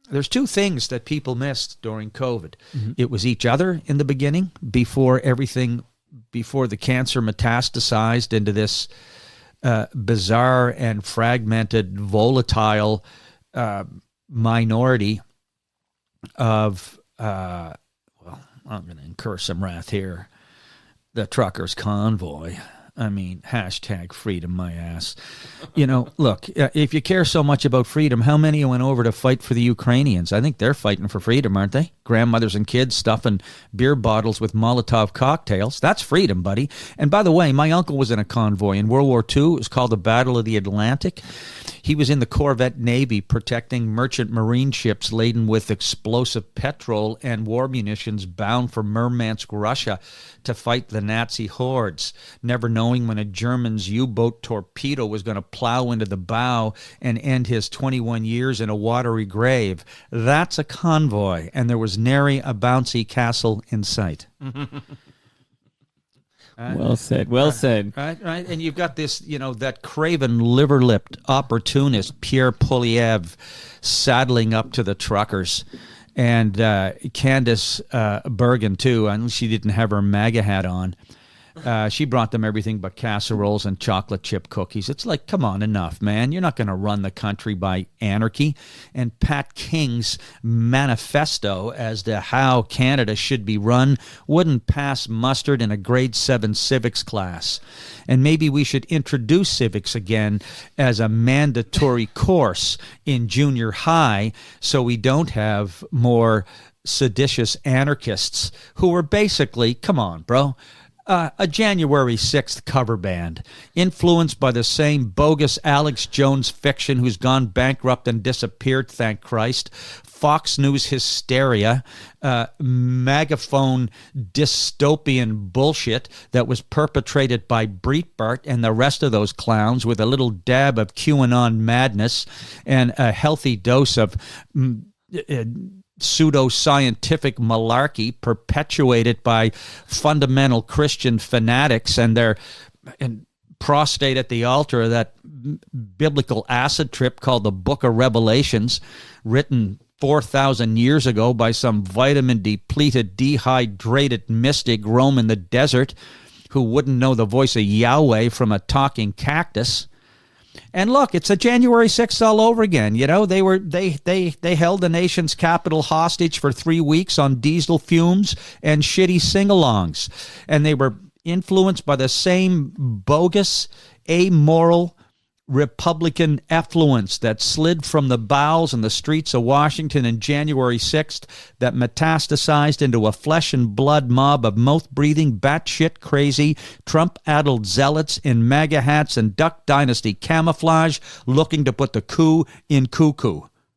there's two things that people missed during COVID. It was each other in the beginning, before the cancer metastasized into this bizarre and fragmented, volatile minority of, I'm going to incur some wrath here, the Truckers Convoy. I mean, hashtag freedom my ass. Look, if you care so much about freedom, how many went over to fight for the Ukrainians? I think they're fighting for freedom, aren't they? Grandmothers and kids stuffing beer bottles with Molotov cocktails. That's freedom, buddy. And by the way, my uncle was in a convoy in World War II. It was called the Battle of the Atlantic. He was in the Corvette Navy protecting merchant marine ships laden with explosive petrol and war munitions bound for Murmansk, Russia, to fight the Nazi hordes, never knowing when a German's U-boat torpedo was going to plow into the bow and end his 21 years in a watery grave. That's a convoy, and there was nary a bouncy castle in sight. Well said. Well said. Right. And you've got this, that craven, liver-lipped opportunist, Pierre Poilievre, saddling up to the truckers. And Candace Bergen, too, unless she didn't have her MAGA hat on. She brought them everything but casseroles and chocolate chip cookies. It's like, come on, enough, man. You're not going to run the country by anarchy. And Pat King's manifesto as to how Canada should be run wouldn't pass mustard in a grade 7 civics class. And maybe we should introduce civics again as a mandatory course in junior high so we don't have more seditious anarchists who are basically, come on, bro, a January 6th cover band, influenced by the same bogus Alex Jones fiction who's gone bankrupt and disappeared, thank Christ, Fox News hysteria, megaphone dystopian bullshit that was perpetrated by Breitbart and the rest of those clowns with a little dab of QAnon madness and a healthy dose of pseudo-scientific malarkey perpetuated by fundamental Christian fanatics and their prostrate at the altar of that biblical acid trip called the Book of Revelations, written 4,000 years ago by some vitamin-depleted, dehydrated mystic roaming the desert who wouldn't know the voice of Yahweh from a talking cactus. And look, it's a January 6th all over again. They held the nation's capital hostage for 3 weeks on diesel fumes and shitty sing-alongs. And they were influenced by the same bogus, amoral, Republican effluence that slid from the bowels and the streets of Washington on January 6th that metastasized into a flesh and blood mob of mouth-breathing, batshit crazy, Trump-addled zealots in MAGA hats and Duck Dynasty camouflage looking to put the coup in cuckoo.